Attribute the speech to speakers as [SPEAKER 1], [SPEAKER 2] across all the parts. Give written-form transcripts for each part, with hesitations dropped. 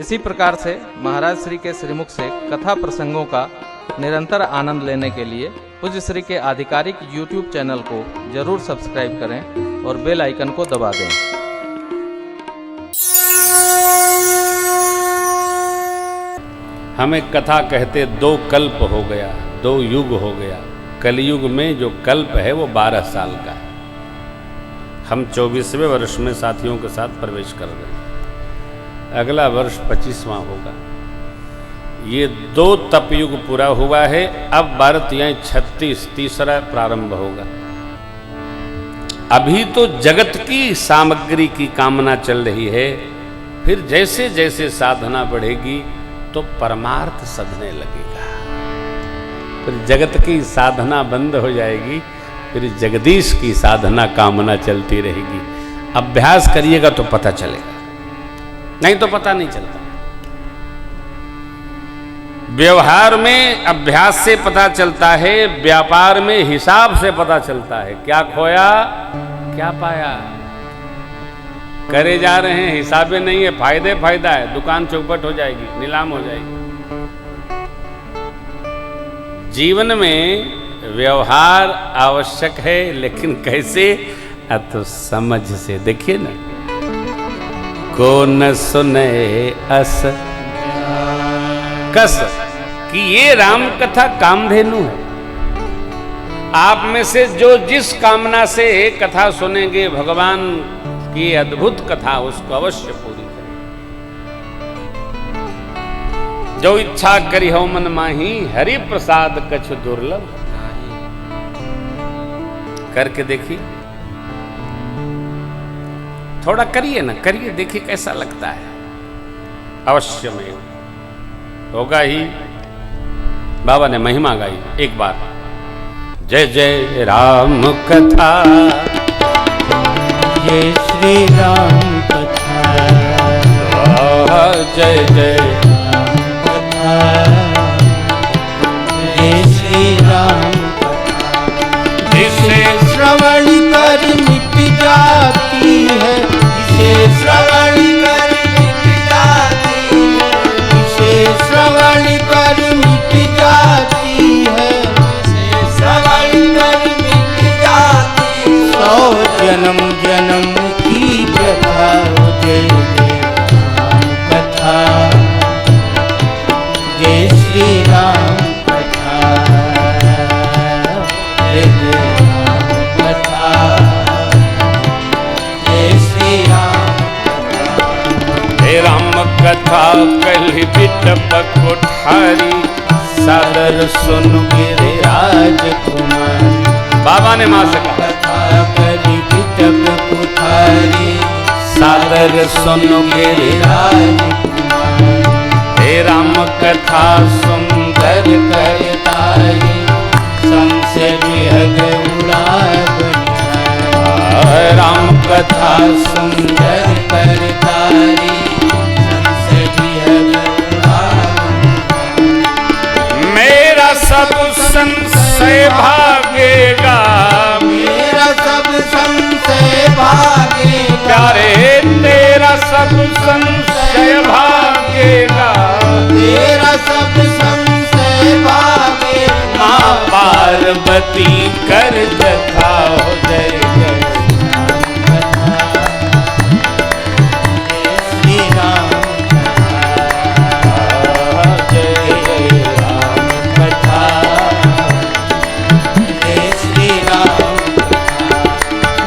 [SPEAKER 1] इसी प्रकार से महाराज श्री के श्रीमुख से कथा प्रसंगों का निरंतर आनंद लेने के लिए पूज्य श्री के आधिकारिक YouTube चैनल को जरूर सब्सक्राइब करें और बेल आइकन को दबा दें।
[SPEAKER 2] हमें कथा कहते 2 कल्प हो गया, 2 युग हो गया। कलयुग में जो कल्प है वो 12 साल का है। हम 24वें वर्ष में साथियों के साथ प्रवेश कर रहे हैं। अगला वर्ष 25वां होगा। ये 2 तपयुग पूरा हुआ है। अब 12×36 तीसरा प्रारंभ होगा। अभी तो जगत की सामग्री की कामना चल रही है। फिर जैसे जैसे साधना बढ़ेगी तो परमार्थ सधने लगेगा। फिर जगत की साधना बंद हो जाएगी, फिर जगदीश की साधना कामना चलती रहेगी। अभ्यास करिएगा तो पता चलेगा, नहीं तो पता नहीं चलता। व्यवहार में अभ्यास से पता चलता है, व्यापार में हिसाब से पता चलता है। क्या खोया क्या पाया। करे जा रहे हैं, हिसाबे नहीं है, फायदा है, दुकान चौपट हो जाएगी, नीलाम हो जाएगी। जीवन में व्यवहार आवश्यक है, लेकिन कैसे? तो समझ से। देखिए ना, को न सुने अस कस कि ये राम कथा कामधेनु है। आप में से जो जिस कामना से कथा सुनेंगे भगवान की अद्भुत कथा, उसको अवश्य पूरी करें। जो इच्छा करी हो मन माही, हरि प्रसाद कछु दुर्लभ। करके देखिए, थोड़ा करिए ना, करिए, देखिए कैसा लगता है। अवश्य में होगा ही। बाबा ने महिमा गाई एक बार, जय जय राम कथा,
[SPEAKER 3] जय श्री राम कथा,
[SPEAKER 2] जय जय
[SPEAKER 3] राम कथा, जय श्री राम कथा। जिसे श्रवण कर मिट जाती है, जिसे श्रवण कर मिट जाती है, जिसे श्रवण कर मिट जाती है, जिसे श्रवण कर मिट जाती है। 100 जन्म जन्म की कथा, जय जय राम कथा, जय श्री राम कथा, जय जय राम कथा, जय श्री राम कथा।
[SPEAKER 2] हे राम कथा कलि बिटप कोठारी,
[SPEAKER 3] सादर सुन गिरिराज कुमारी।
[SPEAKER 2] बाबा ने मां से कहा,
[SPEAKER 3] कथा कलि बिटप कोठारी, सादर सुन गिरिराज कुमारी।
[SPEAKER 2] हे राम कथा
[SPEAKER 3] सुंदर करतारी, संसे विहग उड़ाए बनिहारी। राम कथा सुंदर करतारी, संसे विहग उड़ाए बनिहारी।
[SPEAKER 2] मेरा सब संशय भागेगा,
[SPEAKER 3] मेरा सब संशय भागेगा।
[SPEAKER 2] प्यारे तेरा सब संशय भागेगा,
[SPEAKER 3] तेरा सब संशय भागेगा।
[SPEAKER 2] माँ पार्वती कर जथा हो, जय जय
[SPEAKER 3] श्री राम कथा, जय जय राम कथा, जय श्री राम कथा।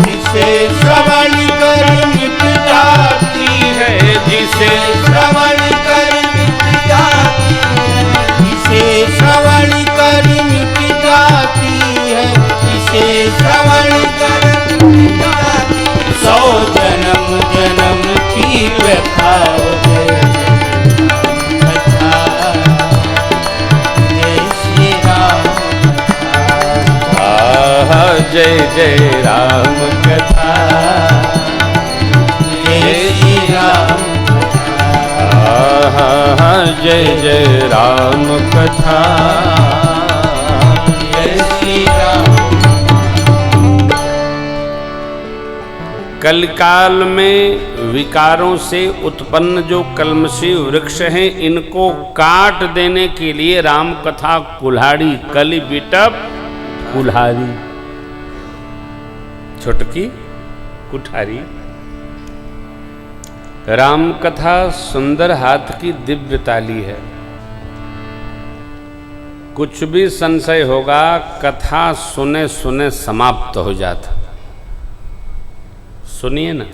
[SPEAKER 3] जिसे श्रवण कर मिट जाती है, जिसे श्रवण कर मिट जाती है, जिसे श्रवण कर मिट जाती है, जिसे श्रवण कर मिट जाती है। 100 जन्म जन्म की व्यथा, जय कथा, जय श्री राम कथा,
[SPEAKER 2] जय जय राम
[SPEAKER 3] कथा, जय श्री राम कथा,
[SPEAKER 2] जय जय राम कथा,
[SPEAKER 3] जय श्री राम।
[SPEAKER 2] कलिकाल में विकारों से उत्पन्न जो कलमशी वृक्ष हैं, इनको काट देने के लिए राम कथा कुल्हाड़ी, कली बिटप कुल्हाड़ी, छुटकी कुठारी। राम कथा सुंदर हाथ की दिव्य ताली है। कुछ भी संशय होगा, कथा सुने सुने समाप्त हो जाता। सुनिए ना,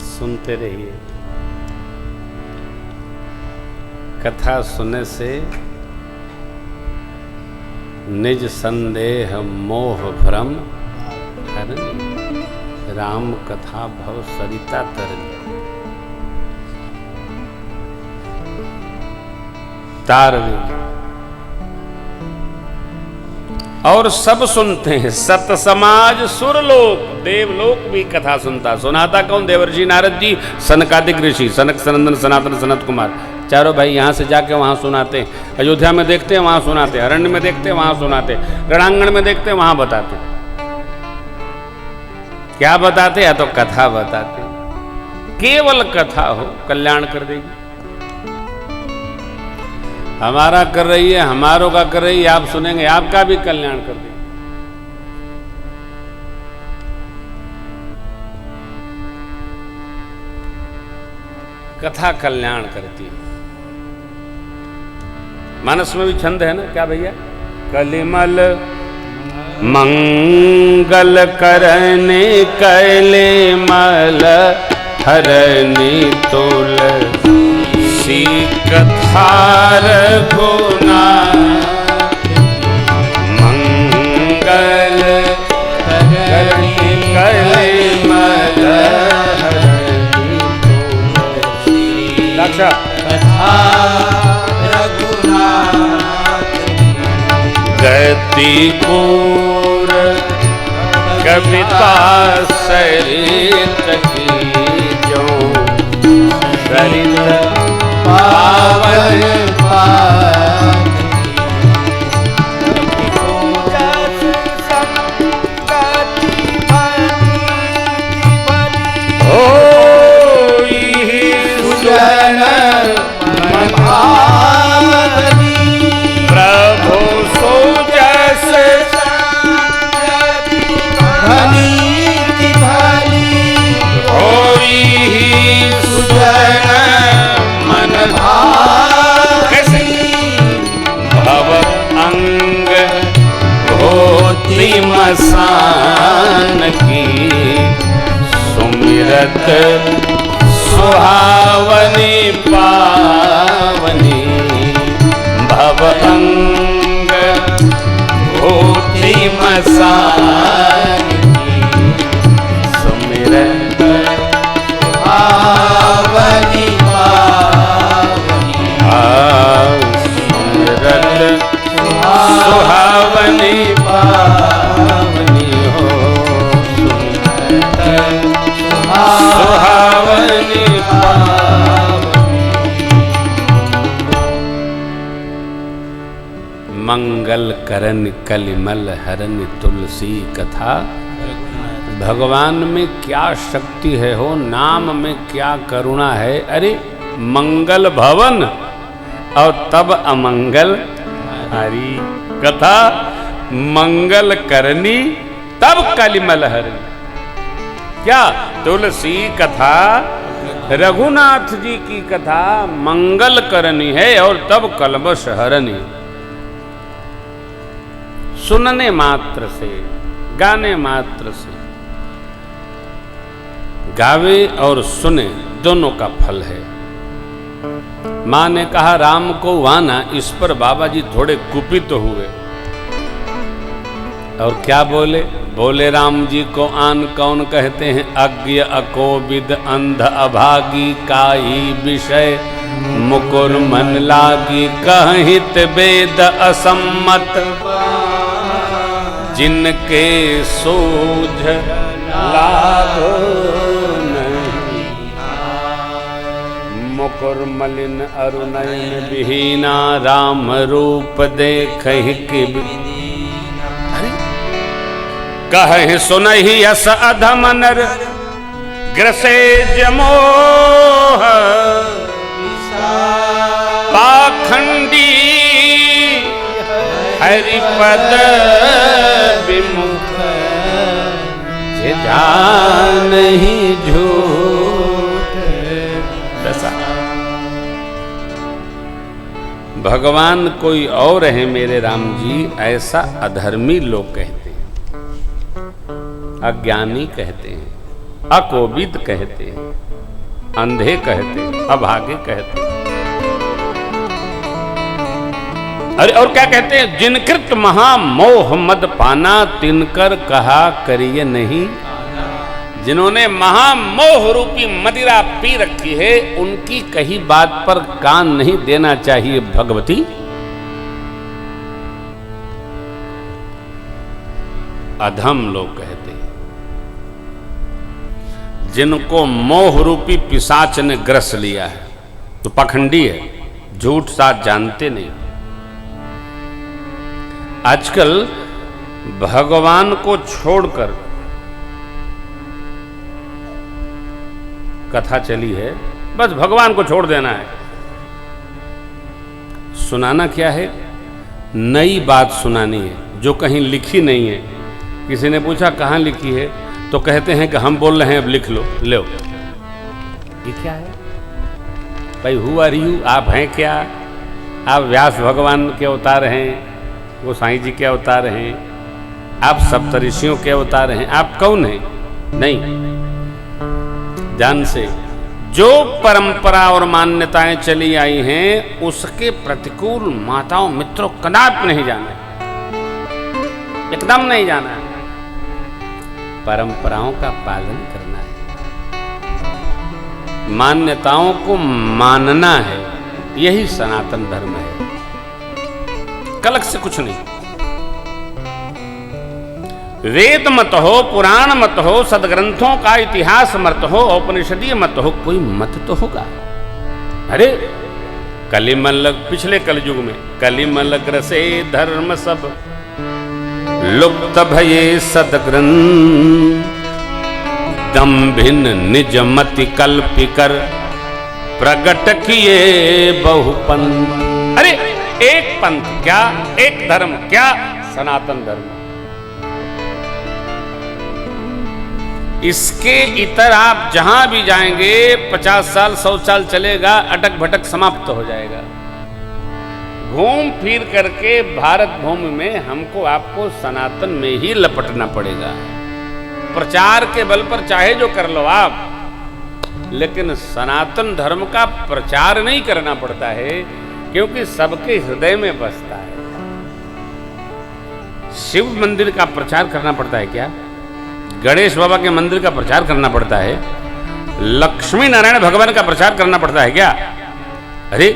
[SPEAKER 2] सुनते रहिए। कथा सुनने से निज संदेह मोह भ्रम हरन, राम कथा भव सरिता तरन। तार और सब सुनते हैं, सत समाज सुरलोक, देवलोक भी कथा सुनाता कौन? देवर्षि नारद जी, सनकादिक ऋषि, सनक सनंदन सनातन सनत कुमार, चारों भाई यहाँ से जाके वहाँ सुनाते हैं। अयोध्या में देखते हैं वहाँ सुनाते हैं, अरण्य में देखते हैं वहाँ सुनाते हैं, रणांगण में देखते हैं वहाँ बताते हैं। क्या बताते? या तो कथा बताते, केवल कथा हो कल्याण कर देगी। हमारा कर रही है, हमारों का कर रही है, आप सुनेंगे आपका भी कल्याण कर देगी। कथा कल्याण करती है। मानस में भी छंद है ना, क्या भैया? कलिमल मंगल करने कैले मल हरनी तुलसी कथा रघुना मंगल करने कैले मल हरनी तुलसी कथा गति पूर कविता सरित की जो सरित पावन मसान की सुमिरत सुहावनी पावनी भव अंग होती मसान की सुमिरत सुहावनी पावनी सुमिरत सुहावनी पावनी हो सुहावनी पावनी। मंगल करन कलिमल हरन तुलसी कथा। भगवान में क्या शक्ति है हो, नाम में क्या करुणा है। अरे मंगल भवन और तब अमंगल हरी, कथा मंगल करनी तब कलिमल हरनी। क्या? तुलसी कथा, रघुनाथ जी की कथा मंगल करनी है और तब कलमश हरनी। सुनने मात्र से, गाने मात्र से, गावे और सुने दोनों का फल है। मां ने कहा राम को वाना, इस पर बाबा जी थोड़े कुपित हुए और क्या बोले? बोले राम जी को आन कौन कहते हैं? अज्ञ अकोविद अंध अभागी काई विषय मुकुर मन लागी कहित वेद असम्मत जिनके सोझ लाभ मुकुर मलिन अरुणयन विहीना राम रूप देख कहे सुनहि यस अधम नर ग्रसे जमोह पाखंडी हरिपद विमुख जे जानहि झूठ। भगवान कोई और है मेरे राम जी, ऐसा अधर्मी लोग कहते हैं, अज्ञानी कहते हैं, अकोविद कहते हैं, अंधे कहते हैं, अभागे कहते हैं। अरे और क्या कहते हैं? जिनकृत महामोह मद पाना तिनकर कहा करिए नहीं। जिन्होंने महामोह रूपी मदिरा पी रखी है, उनकी कही बात पर कान नहीं देना चाहिए भगवती। अधम लोग कहते हैं, जिनको मोह रूपी पिशाच ने ग्रस लिया है, तो पाखंडी है, झूठ साच जानते नहीं। आजकल भगवान को छोड़कर कथा चली है, बस भगवान को छोड़ देना है। सुनाना क्या है? नई बात सुनानी है जो कहीं लिखी नहीं है। किसी ने पूछा कहाँ लिखी है, तो कहते हैं कि हम बोल रहे हैं, अब लिख लो, लो। ये क्या है भाई? Who are you? आप हैं क्या? आप व्यास भगवान के अवतार हैं, वो साईं जी के अवतार हैं, आप सप्तऋषियों के अवतार हैं, आप कौन हैं? नहीं, ध्यान से, जो परंपरा और मान्यताएं चली आई हैं उसके प्रतिकूल माताओं मित्रों कदापि नहीं जाना, एकदम नहीं जाना है। परंपराओं का पालन करना है, मान्यताओं को मानना है, यही सनातन धर्म है, कलक से कुछ नहीं। वेद मत हो, पुराण मत हो, सदग्रंथों का इतिहास मत हो, औपनिषदीय मत हो, कोई मत तो होगा। अरे कलिमल, पिछले कलयुग में कलिमल ग्रसे धर्म सब लुप्त भये सदग्रंथ दम्भिन निज मति कल्पिकर प्रगट किए बहुपंथ। अरे एक पंथ क्या, एक धर्म क्या, सनातन धर्म। इसके इतर आप जहां भी जाएंगे 50 साल 100 साल चलेगा, अटक भटक समाप्त हो जाएगा। घूम फिर करके भारत भूमि में हमको आपको सनातन में ही लपटना पड़ेगा। प्रचार के बल पर चाहे जो कर लो आप, लेकिन सनातन धर्म का प्रचार नहीं करना पड़ता है, क्योंकि सबके हृदय में बसता है। शिव मंदिर का प्रचार करना पड़ता है क्या? गणेश बाबा के मंदिर का प्रचार करना पड़ता है? लक्ष्मी नारायण भगवान का प्रचार करना पड़ता है क्या? अरे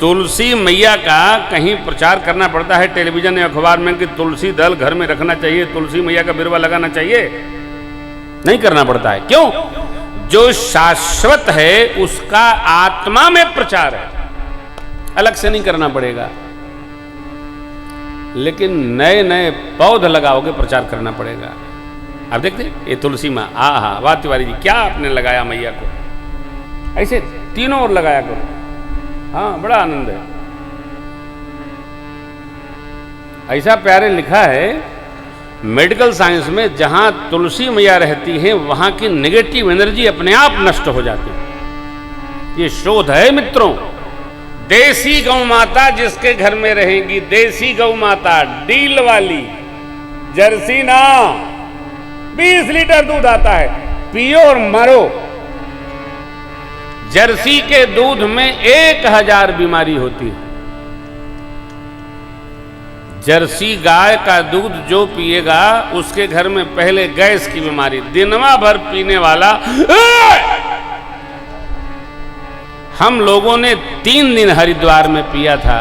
[SPEAKER 2] तुलसी मैया का कहीं प्रचार करना पड़ता है टेलीविजन या अखबार में कि तुलसी दल घर में रखना चाहिए, तुलसी मैया का बिरवा लगाना चाहिए? नहीं करना पड़ता है। क्यों? जो शाश्वत है उसका आत्मा में प्रचार है, अलग से नहीं करना पड़ेगा। लेकिन नए नए पौध लगाओगे, प्रचार करना पड़ेगा। अब देखते ये तुलसी माँ, हा वाह तिवारी जी, क्या आपने लगाया मैया को, ऐसे तीनों ओर लगाया करो। हाँ, बड़ा आनंद है। ऐसा प्यारे लिखा है मेडिकल साइंस में, जहां तुलसी मैया रहती है वहां की नेगेटिव एनर्जी अपने आप नष्ट हो जाती है। ये शोध है मित्रों। देसी गौ माता जिसके घर में रहेगी, देसी गौ माता, डील वाली, जर्सी ना, 20 लीटर दूध आता है, पियो और मरो। जर्सी के दूध में 1000 बीमारी होती है। जर्सी गाय का दूध जो पिएगा उसके घर में पहले गैस की बीमारी, दिनवा भर पीने वाला। हम लोगों ने 3 दिन हरिद्वार में पिया था,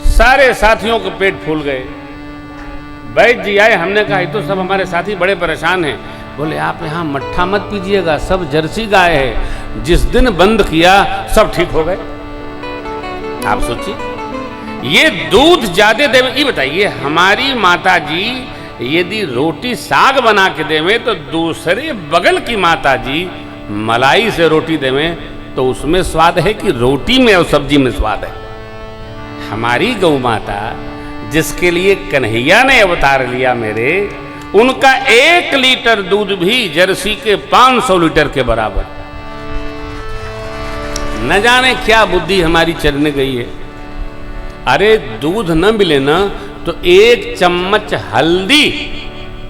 [SPEAKER 2] सारे साथियों के पेट फूल गए। वैद्य जी आए, हमने कहा ये तो सब हमारे साथी बड़े परेशान हैं। बोले आप यहाँ मट्ठा मत पीजिएगा, सब जर्सी गाय है। जिस दिन बंद किया सब ठीक हो गए। आप सोचिए, ये दूध ज्यादा देवे। ये बताइए, हमारी माता जी यदि रोटी साग बना के देवे तो दूसरे बगल की माता जी मलाई से रोटी देवे तो उसमें स्वाद है कि रोटी में और सब्जी में स्वाद है। हमारी गौ माता जिसके लिए कन्हैया ने अवतार लिया मेरे, उनका 1 लीटर दूध भी जर्सी के 500 लीटर के बराबर। न जाने क्या बुद्धि हमारी चलने गई है। अरे दूध न मिले ना तो 1 चम्मच हल्दी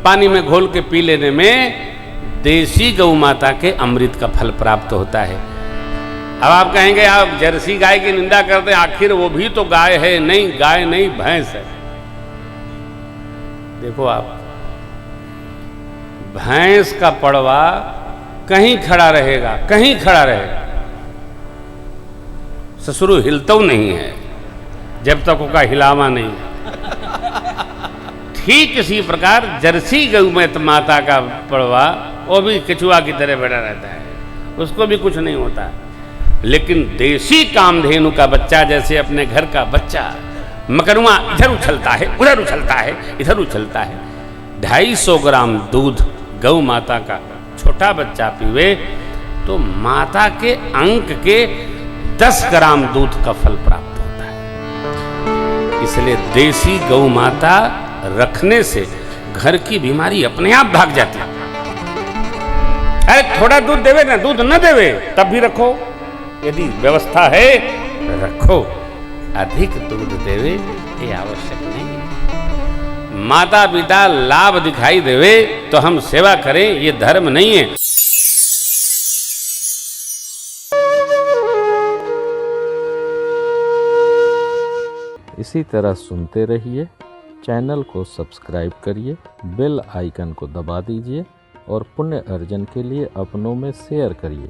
[SPEAKER 2] पानी में घोल के पी लेने में देसी गौ माता के अमृत का फल प्राप्त होता है। अब आप कहेंगे आप जर्सी गाय की निंदा करते हैं, आखिर वो भी तो गाय है। नहीं, गाय नहीं, भैंस है। देखो आप, भैंस का पड़वा कहीं खड़ा रहेगा, कहीं खड़ा रहेगा, ससुरु हिलता नहीं है जब तक उसका हिलावा नहीं। ठीक इसी प्रकार जर्सी गौ माता का पड़वा वो भी कछुआ की तरह बैठा रहता है, उसको भी कुछ नहीं होता। लेकिन देसी कामधेनु का बच्चा जैसे अपने घर का बच्चा मकरुआ इधर उछलता है, उधर उछलता है, इधर उछलता है। 250 ग्राम दूध गौ माता का छोटा बच्चा पीवे तो माता के अंक के 10 ग्राम दूध का फल प्राप्त होता है। इसलिए देसी गौ माता रखने से घर की बीमारी अपने आप भाग जाती है। अरे थोड़ा दूध देवे ना, दूध न देवे तब भी रखो, यदि व्यवस्था है रखो। अधिक दूध देवे ये आवश्यक नहीं। माता पिता लाभ दिखाई देवे तो हम सेवा करें, ये धर्म नहीं है।
[SPEAKER 1] इसी तरह सुनते रहिए, चैनल को सब्सक्राइब करिए, बेल आइकन को दबा दीजिए और पुण्य अर्जन के लिए अपनों में शेयर करिए।